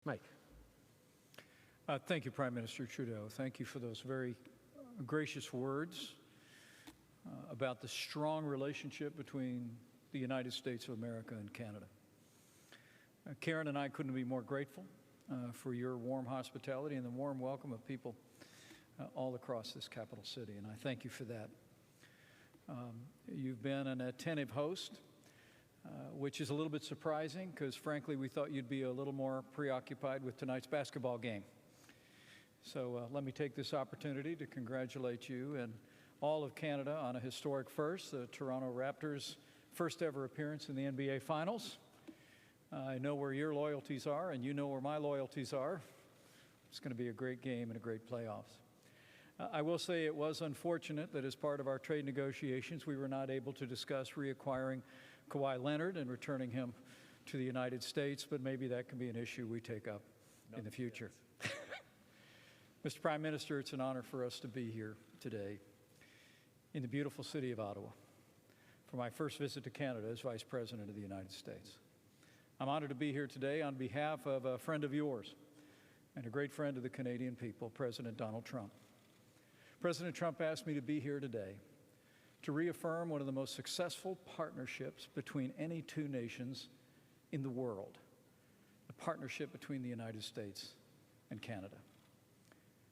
Mike. Thank you, Prime Minister Trudeau. Thank you for those very gracious words about the strong relationship between the United States of America and Canada. Karen and I couldn't be more grateful for your warm hospitality and the warm welcome of people all across this capital city, and I thank you for that. You've been an attentive host, which is a little bit surprising because, frankly, we thought you'd be a little more preoccupied with tonight's basketball game. So let me take this opportunity to congratulate you and all of Canada on a historic first, the Toronto Raptors' first ever appearance in the NBA Finals. I know where your loyalties are, and you know where my loyalties are. It's going to be a great game and a great playoffs. I will say it was unfortunate that as part of our trade negotiations, we were not able to discuss reacquiring Kawhi Leonard and returning him to the United States, but maybe that can be an issue we take up in the future. Mr. Prime Minister, it's an honor for us to be here today in the beautiful city of Ottawa for my first visit to Canada as Vice President of the United States. I'm honored to be here today on behalf of a friend of yours and a great friend of the Canadian people, President Donald Trump. President Trump asked me to be here today to reaffirm one of the most successful partnerships between any two nations in the world, the partnership between the United States and Canada.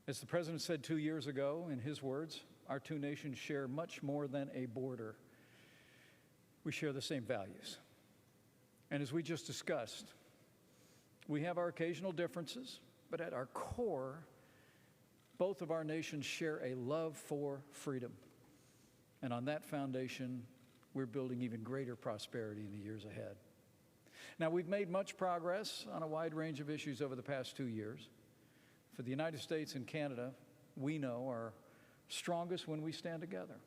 As the President said 2 years ago, in his words, our two nations share much more than a border. We share the same values. And as we just discussed, we have our occasional differences, but at our core, both of our nations share a love for freedom. And on that foundation, we're building even greater prosperity in the years ahead. Now, we've made much progress on a wide range of issues over the past 2 years. For the United States and Canada, we know are strongest when we stand together.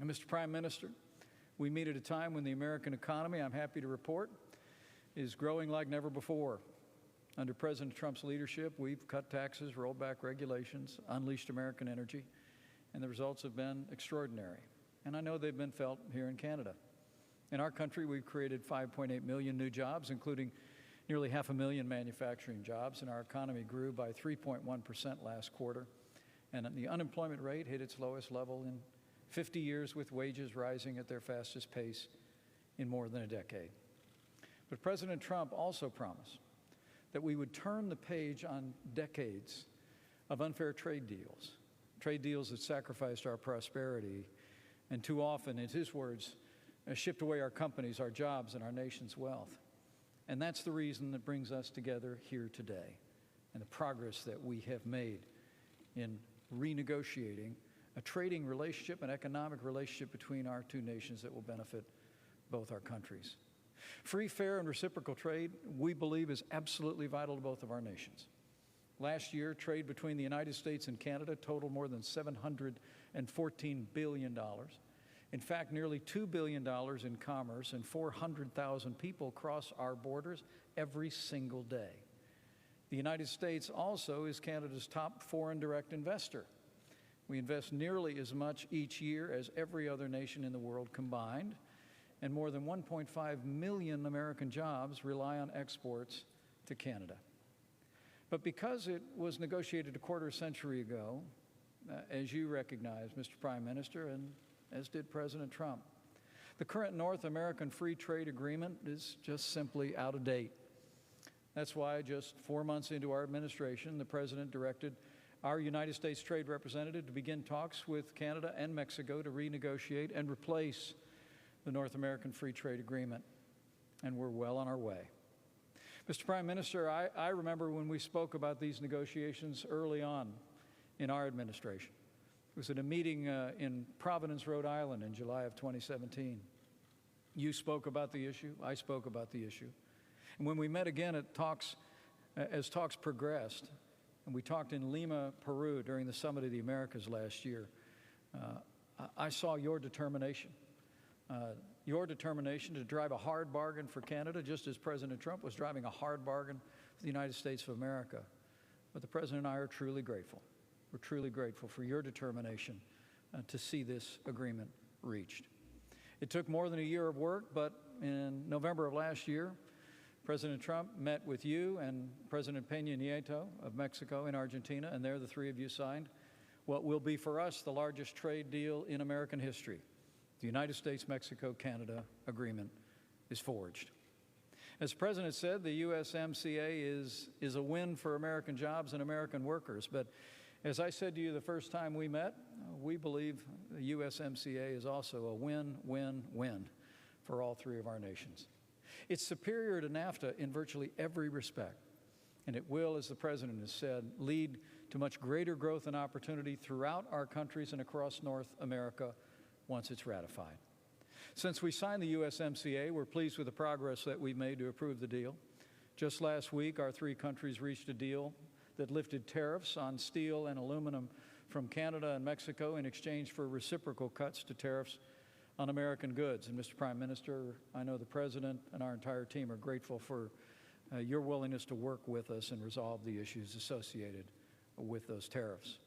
And Mr. Prime Minister, we meet at a time when the American economy, I'm happy to report, is growing like never before. Under President Trump's leadership, we've cut taxes, rolled back regulations, unleashed American energy, and the results have been extraordinary. And I know they've been felt here in Canada. In our country, we've created 5.8 million new jobs, including nearly 500,000 manufacturing jobs, and our economy grew by 3.1% last quarter. And the unemployment rate hit its lowest level in 50 years, with wages rising at their fastest pace in more than a decade. But President Trump also promised that we would turn the page on decades of unfair trade deals that sacrificed our prosperity and too often, in his words, shipped away our companies, our jobs, and our nation's wealth. And that's the reason that brings us together here today and the progress that we have made in renegotiating a trading relationship, an economic relationship between our two nations that will benefit both our countries. Free, fair, and reciprocal trade, we believe, is absolutely vital to both of our nations. Last year, trade between the United States and Canada totaled more than $714 billion. In fact, nearly $2 billion in commerce, and 400,000 people cross our borders every single day. The United States also is Canada's top foreign direct investor. We invest nearly as much each year as every other nation in the world combined, and more than 1.5 million American jobs rely on exports to Canada. But because it was negotiated a quarter century ago, as you recognize, Mr. Prime Minister, and as did President Trump, the current North American Free Trade Agreement is just simply out of date. That's why just 4 months into our administration, the President directed our United States Trade Representative to begin talks with Canada and Mexico to renegotiate and replace the North American Free Trade Agreement, and we're well on our way. Mr. Prime Minister, I remember when we spoke about these negotiations early on in our administration. It was at a meeting in Providence, Rhode Island in July of 2017. You spoke about the issue, I spoke about the issue. And when we met again at talks, as talks progressed, and we talked in Lima, Peru during the Summit of the Americas last year, I saw your determination to drive a hard bargain for Canada, just as President Trump was driving a hard bargain for the United States of America. But the President and I are truly grateful. We're truly grateful for your determination to see this agreement reached. It took more than a year of work, but in November of last year, President Trump met with you and President Peña Nieto of Mexico and Argentina, and there the three of you signed what will be for us the largest trade deal in American history. The United States-Mexico-Canada agreement is forged. As the President said, the USMCA is a win for American jobs and American workers. But as I said to you the first time we met, we believe the USMCA is also a win-win-win for all three of our nations. It's superior to NAFTA in virtually every respect, and it will, as the President has said, lead to much greater growth and opportunity throughout our countries and across North America once it's ratified. Since we signed the USMCA, we're pleased with the progress that we've made to approve the deal. Just last week, our three countries reached a deal that lifted tariffs on steel and aluminum from Canada and Mexico in exchange for reciprocal cuts to tariffs on American goods. And Mr. Prime Minister, I know the President and our entire team are grateful for your willingness to work with us and resolve the issues associated with those tariffs.